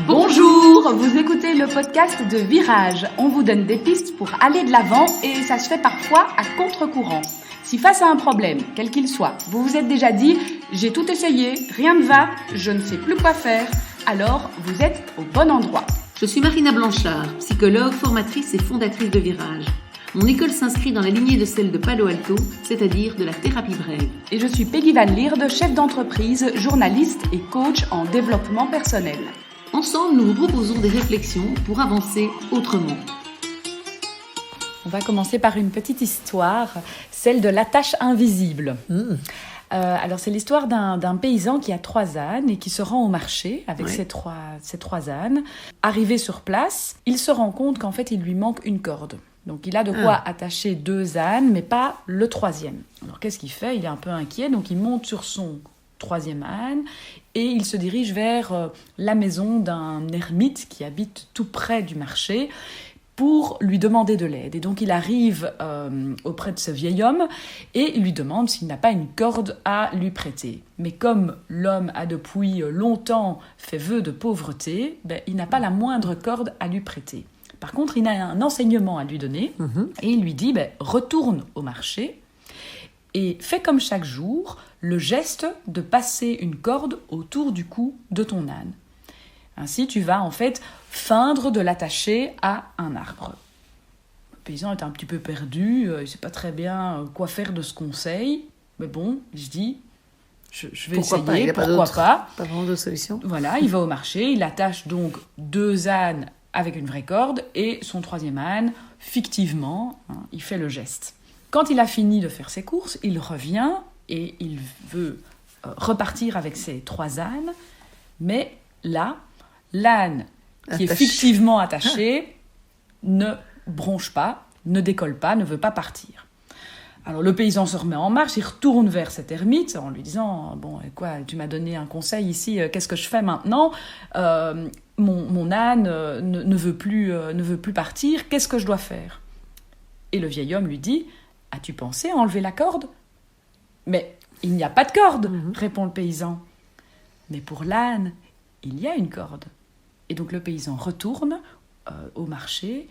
Bonjour, vous écoutez le podcast de Virage. On vous donne des pistes pour aller de l'avant et ça se fait parfois à contre-courant. Si face à un problème, quel qu'il soit, vous vous êtes déjà dit « j'ai tout essayé, rien ne va, je ne sais plus quoi faire », alors vous êtes au bon endroit. Je suis Marina Blanchard, psychologue, formatrice et fondatrice de Virage. Mon école s'inscrit dans la lignée de celle de Palo Alto, c'est-à-dire de la thérapie brève. Et je suis Peggy Van Lierde, chef d'entreprise, journaliste et coach en développement personnel. Ensemble, nous vous proposons des réflexions pour avancer autrement. On va commencer par une petite histoire, celle de l'attache invisible. Alors c'est l'histoire d'un paysan qui a 3 ânes et qui se rend au marché avec ses trois ânes. Arrivé sur place, il se rend compte qu'en fait il lui manque une corde. Donc il a de quoi attacher 2 ânes, mais pas le 3e. Alors qu'est-ce qu'il fait ? Il est un peu inquiet, donc il monte sur son 3e âne et il se dirige vers la maison d'un ermite qui habite tout près du marché pour lui demander de l'aide. Et donc il arrive auprès de ce vieil homme et il lui demande s'il n'a pas une corde à lui prêter. Mais comme l'homme a depuis longtemps fait vœu de pauvreté, il n'a pas la moindre corde à lui prêter. Par contre, il a un enseignement à lui donner et il lui dit retourne au marché et fais comme chaque jour le geste de passer une corde autour du cou de ton âne. Ainsi, tu vas en fait feindre de l'attacher à un arbre. Le paysan est un petit peu perdu, il ne sait pas très bien quoi faire de ce conseil. Mais bon, il se dit, je vais essayer, pourquoi pas. Pas vraiment de solution. Voilà, il va au marché, il attache donc 2 ânes avec une vraie corde et son 3e âne, fictivement, il fait le geste. Quand il a fini de faire ses courses, il revient et il veut repartir avec ses 3 ânes, mais là, l'âne qui est fictivement attaché ne bronche pas, ne décolle pas, ne veut pas partir. Alors le paysan se remet en marche, il retourne vers cet ermite en lui disant « Bon, quoi, tu m'as donné un conseil ici, qu'est-ce que je fais maintenant ? Mon âne ne veut plus partir, qu'est-ce que je dois faire ?» Et le vieil homme lui dit « As-tu pensé à enlever la corde ?»« Mais il n'y a pas de corde, répond le paysan. « Mais pour l'âne, il y a une corde. » Et donc le paysan retourne au marché,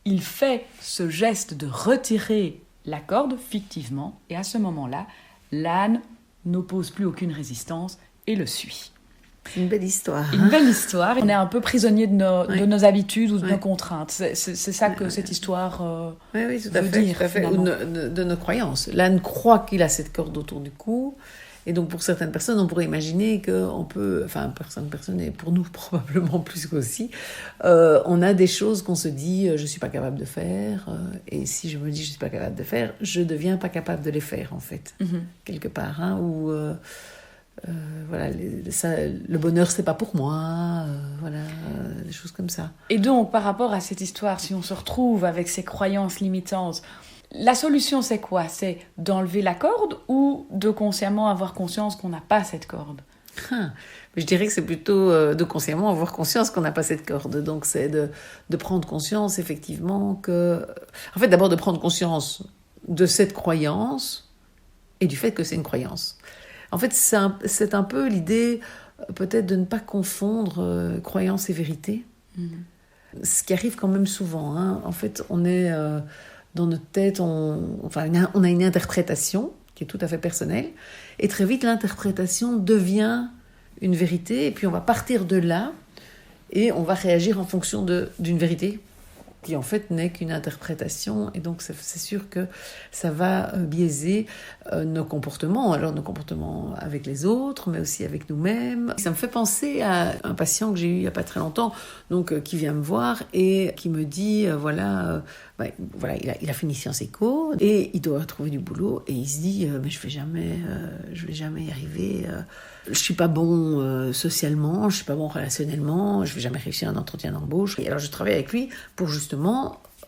il fait ce geste de retirer la corde fictivement, et à ce moment-là, l'âne n'oppose plus aucune résistance et le suit. C'est une belle histoire. Une belle histoire. On est un peu prisonnier de nos habitudes ou de nos contraintes. C'est ça que cette histoire oui, tout à fait, dire. Tout à fait. Ou de nos croyances. L'âne croit qu'il a cette corde autour du cou. Et donc, pour certaines personnes, on pourrait imaginer qu'on peut... Enfin, personne et pour nous, probablement plus qu'aussi. On a des choses qu'on se dit, je ne suis pas capable de faire. Et si je me dis, je ne suis pas capable de faire, je ne deviens pas capable de les faire, en fait. Quelque part. Ou... voilà, le bonheur c'est pas pour moi, voilà, des choses comme ça. Et donc par rapport à cette histoire, si on se retrouve avec ces croyances limitantes, la solution c'est quoi ? C'est d'enlever la corde ou de consciemment avoir conscience qu'on n'a pas cette corde ? Je dirais que c'est plutôt de consciemment avoir conscience qu'on n'a pas cette corde. Donc c'est de prendre conscience effectivement que... En fait d'abord de prendre conscience de cette croyance et du fait que c'est une croyance. En fait, c'est un peu l'idée, peut-être, de ne pas confondre croyance et vérité. Ce qui arrive quand même souvent. En fait, on est dans notre tête, on a une interprétation qui est tout à fait personnelle. Et très vite, l'interprétation devient une vérité. Et puis, on va partir de là et on va réagir en fonction d'une vérité qui en fait n'est qu'une interprétation, et donc c'est sûr que ça va biaiser nos comportements, alors nos comportements avec les autres, mais aussi avec nous-mêmes. Ça me fait penser à un patient que j'ai eu il n'y a pas très longtemps, donc qui vient me voir et qui me dit, il a fini Sciences Éco, et il doit trouver du boulot, et il se dit, mais je vais jamais y arriver, je suis pas bon socialement, je suis pas bon relationnellement, je vais jamais réussir un entretien d'embauche. Et alors je travaille avec lui pour justement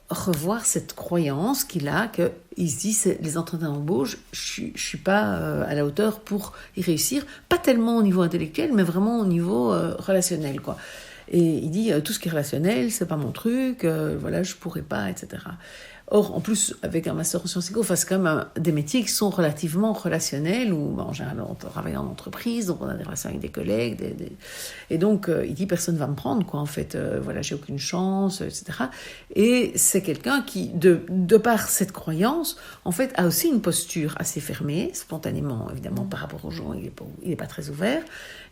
revoir cette croyance qu'il a, qu'il se dit les entretiens d'embauche, je suis pas à la hauteur pour y réussir, pas tellement au niveau intellectuel, mais vraiment au niveau relationnel, quoi. Et il dit tout ce qui est relationnel, c'est pas mon truc, je pourrais pas, etc. Or, en plus, avec un master en sciences éco, c'est quand même des métiers qui sont relativement relationnels, où en général, on travaille en entreprise, donc on a des relations avec des collègues, et donc il dit personne ne va me prendre, quoi, en fait, voilà, j'ai aucune chance, etc. Et c'est quelqu'un qui, de par cette croyance, en fait, a aussi une posture assez fermée, spontanément, évidemment, par rapport aux gens, il n'est pas très ouvert.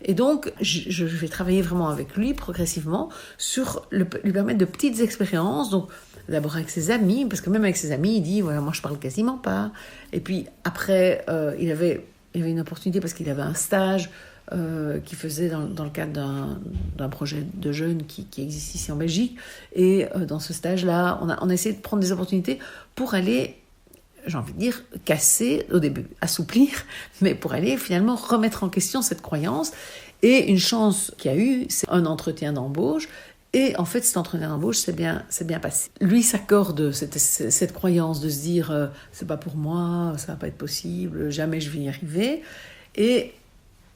Et donc, je vais travailler vraiment avec lui, progressivement, sur lui permettre de petites expériences, donc d'abord avec ses amis, parce que même avec ses amis, il dit, voilà, moi je parle quasiment pas. Et puis après, il y avait une opportunité parce qu'il avait un stage qu'il faisait dans le cadre d'un projet de jeunes qui existe ici en Belgique. Et dans ce stage-là, on a essayé de prendre des opportunités pour aller, j'ai envie de dire, casser, au début, assouplir, mais pour aller finalement remettre en question cette croyance. Et une chance qu'il y a eu, c'est un entretien d'embauche. Et en fait, cet entretien d'embauche s'est bien passé. Lui s'accorde cette croyance de se dire c'est pas pour moi, ça va pas être possible, jamais je vais y arriver. Et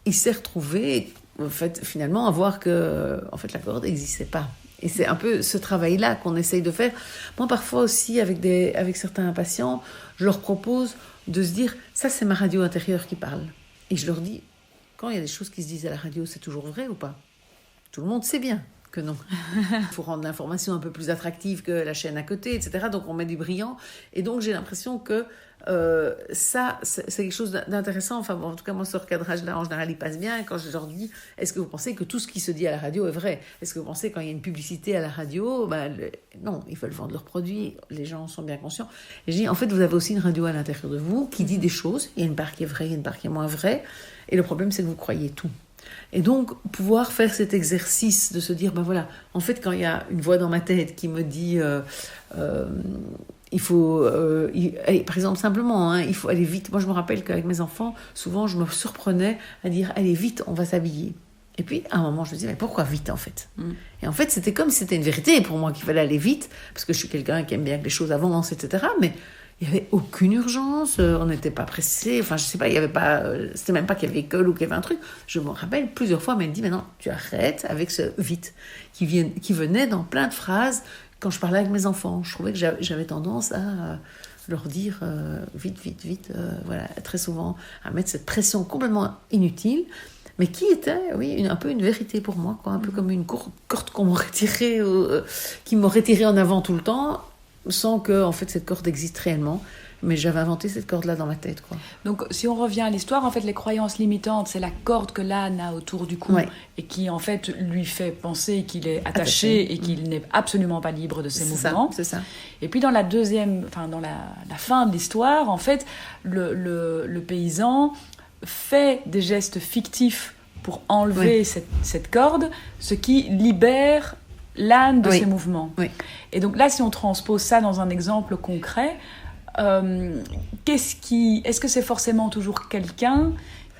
il s'est retrouvé, en fait, finalement, à voir que en fait, la corde n'existait pas. Et c'est un peu ce travail-là qu'on essaye de faire. Moi, parfois aussi, avec certains patients, je leur propose de se dire ça, c'est ma radio intérieure qui parle. Et je leur dis quand il y a des choses qui se disent à la radio, c'est toujours vrai ou pas ? Tout le monde sait bien que non. Il faut rendre l'information un peu plus attractive que la chaîne à côté, etc. Donc on met du brillant. Et donc j'ai l'impression que ça, c'est quelque chose d'intéressant. Enfin bon, en tout cas, moi, ce recadrage-là, en général, il passe bien. Quand je leur dis, est-ce que vous pensez que tout ce qui se dit à la radio est vrai ? Est-ce que vous pensez quand il y a une publicité à la radio, non, ils veulent vendre leurs produits, les gens sont bien conscients. Et je dis, en fait, vous avez aussi une radio à l'intérieur de vous qui dit des choses. Il y a une part qui est vraie, il y a une part qui est moins vraie. Et le problème, c'est que vous croyez tout. Et donc, pouvoir faire cet exercice de se dire, voilà, en fait, quand il y a une voix dans ma tête qui me dit, il faut, par exemple, simplement, il faut aller vite. Moi, je me rappelle qu'avec mes enfants, souvent, je me surprenais à dire, allez, vite, on va s'habiller. Et puis, à un moment, je me disais, mais pourquoi vite, en fait ? Et en fait, c'était comme si c'était une vérité pour moi qu'il fallait aller vite, parce que je suis quelqu'un qui aime bien que les choses avancent, etc. Mais il n'y avait aucune urgence, on n'était pas pressé, enfin je sais pas, il y avait pas, c'était même pas qu'il y avait école ou qu'il y avait un truc. Je me rappelle plusieurs fois, mais elle me dit, maintenant tu arrêtes avec ce vite, qui venait dans plein de phrases quand je parlais avec mes enfants. Je trouvais que j'avais tendance à leur dire vite, voilà, très souvent, à mettre cette pression complètement inutile, mais qui était, oui, un peu une vérité pour moi, quoi, un peu comme une corde qu'on m'aurait tirée, qui m'aurait tirée en avant tout le temps, sans que, en fait, cette corde existe réellement. Mais j'avais inventé cette corde-là dans ma tête, quoi. Donc, si on revient à l'histoire, en fait, les croyances limitantes, c'est la corde que l'âne a autour du cou, et qui, en fait, lui fait penser qu'il est attaché et qu'il n'est absolument pas libre de ses mouvements. C'est ça. Et puis, dans la fin de l'histoire, en fait, le paysan fait des gestes fictifs pour enlever cette corde, ce qui libère l'âne de ses mouvements. Oui. Et donc là, si on transpose ça dans un exemple concret, est-ce que c'est forcément toujours quelqu'un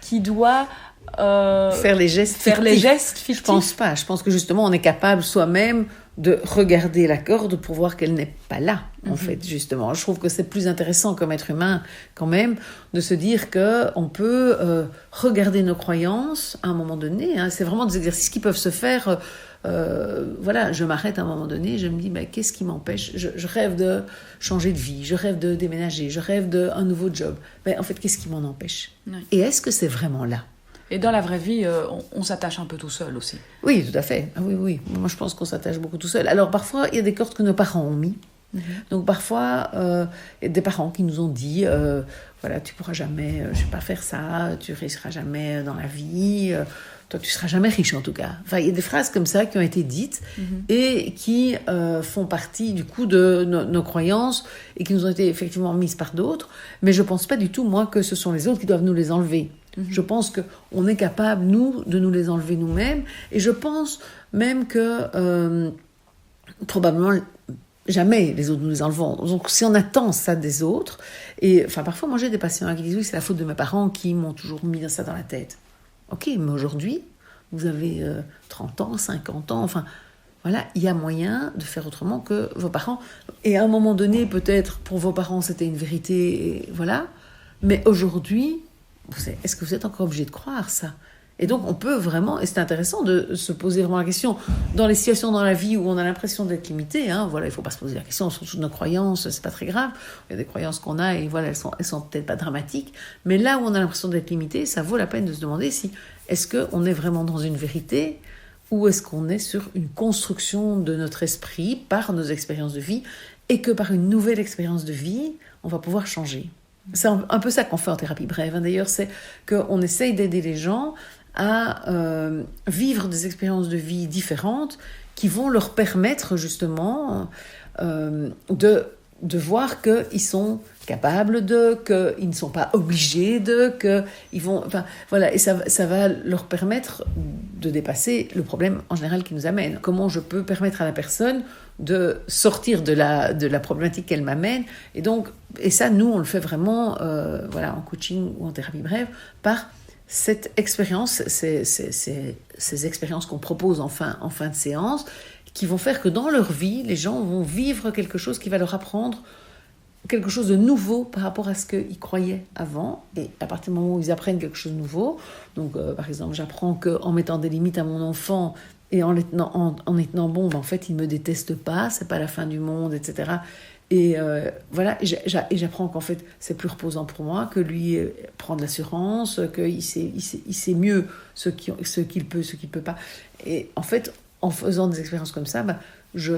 qui doit faire les gestes fictifs? Je pense pas. Je pense que justement, on est capable soi-même de regarder la corde pour voir qu'elle n'est pas là, en fait, justement. Je trouve que c'est plus intéressant comme être humain, quand même, de se dire qu'on peut regarder nos croyances à un moment donné. C'est vraiment des exercices qui peuvent se faire. Voilà, je m'arrête à un moment donné, je me dis, qu'est-ce qui m'empêche ? Je rêve de changer de vie, je rêve de déménager, je rêve d'un nouveau job. En fait, qu'est-ce qui m'en empêche ? Et est-ce que c'est vraiment là ? Et dans la vraie vie, on s'attache un peu tout seul aussi. Oui, tout à fait. Ah, oui. Moi, je pense qu'on s'attache beaucoup tout seul. Alors, parfois, il y a des cordes que nos parents ont mis. Donc, parfois, il y a des parents qui nous ont dit, voilà, tu pourras jamais, je sais pas faire ça, tu réussiras jamais dans la vie, toi, tu seras jamais riche, en tout cas. Enfin, il y a des phrases comme ça qui ont été dites et qui font partie, du coup, de nos croyances et qui nous ont été effectivement mises par d'autres. Mais je pense pas du tout, moi, que ce sont les autres qui doivent nous les enlever. Je pense qu'on est capable, nous, de nous les enlever nous-mêmes. Et je pense même que probablement jamais les autres nous les enlevons. Donc si on attend ça des autres, et enfin parfois moi j'ai des patients qui disent oui, c'est la faute de mes parents qui m'ont toujours mis ça dans la tête. Ok, mais aujourd'hui, vous avez 30 ans, 50 ans, enfin voilà, il y a moyen de faire autrement que vos parents. Et à un moment donné, peut-être pour vos parents c'était une vérité, et voilà. Mais aujourd'hui, est-ce que vous êtes encore obligé de croire ça ? Et donc, on peut vraiment, et c'est intéressant de se poser vraiment la question, dans les situations dans la vie où on a l'impression d'être limité, il ne faut pas se poser la question sur toutes nos croyances, c'est pas très grave. Il y a des croyances qu'on a et elles sont peut-être pas dramatiques, mais là où on a l'impression d'être limité, ça vaut la peine de se demander est-ce qu'on est vraiment dans une vérité ou est-ce qu'on est sur une construction de notre esprit par nos expériences de vie et que par une nouvelle expérience de vie, on va pouvoir changer. C'est un peu ça qu'on fait en thérapie brève. D'ailleurs, c'est qu'on essaye d'aider les gens à vivre des expériences de vie différentes qui vont leur permettre justement de voir qu'ils sont capables qu'ils ne sont pas obligés qu'ils vont... Enfin, voilà, et ça va leur permettre de dépasser le problème en général qui nous amène. Comment je peux permettre à la personne de sortir de la problématique qu'elle m'amène. Et ça, nous, on le fait vraiment en coaching ou en thérapie brève par cette expérience, ces expériences qu'on propose en fin de séance, qui vont faire que dans leur vie, les gens vont vivre quelque chose qui va leur apprendre quelque chose de nouveau par rapport à ce qu'ils croyaient avant. Et à partir du moment où ils apprennent quelque chose de nouveau, donc par exemple, j'apprends qu'en mettant des limites à mon enfant et en les tenant bon, en fait, il ne me déteste pas, c'est pas la fin du monde, etc. Et j'apprends qu'en fait, c'est plus reposant pour moi, que lui prend de l'assurance, qu'il sait mieux ce qu'il peut, ce qu'il ne peut pas. Et en fait, en faisant des expériences comme ça, je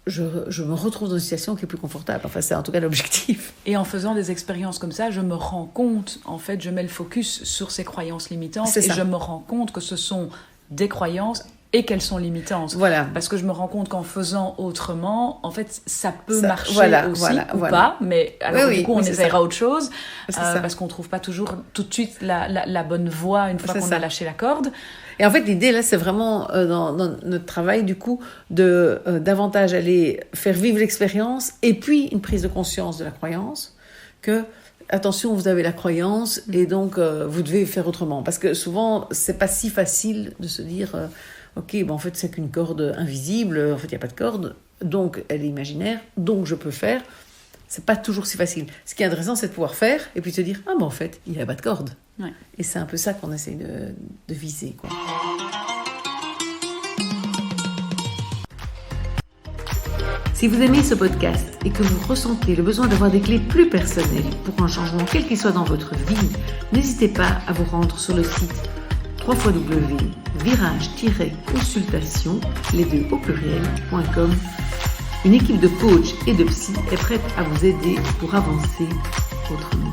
me retrouve dans une situation qui est plus confortable. Enfin, c'est en tout cas l'objectif. Et en faisant des expériences comme ça, je me rends compte, en fait, je mets le focus sur ces croyances limitantes je me rends compte que ce sont des croyances et qu'elles sont limitantes. Voilà. Parce que je me rends compte qu'en faisant autrement, en fait, ça peut marcher ou pas, mais alors du coup, on essaiera autre chose, parce qu'on ne trouve pas toujours tout de suite la bonne voie une fois qu'on a lâché la corde. Et en fait, l'idée, là, c'est vraiment, dans notre travail, du coup, de davantage aller faire vivre l'expérience et puis une prise de conscience de la croyance, que, attention, vous avez la croyance et donc vous devez faire autrement. Parce que souvent, c'est pas si facile de se dire... Ok, en fait, c'est qu'une corde invisible, en fait, il n'y a pas de corde, donc elle est imaginaire, donc je peux faire. C'est pas toujours si facile. Ce qui est intéressant, c'est de pouvoir faire et puis de se dire, en fait, il n'y a pas de corde. Ouais. Et c'est un peu ça qu'on essaye de viser, quoi. Si vous aimez ce podcast et que vous ressentez le besoin d'avoir des clés plus personnelles pour un changement quel qu'il soit dans votre vie, n'hésitez pas à vous rendre sur le site www.virage-consultation, les deux au pluriel.com. Une équipe de coachs et de psy est prête à vous aider pour avancer autrement.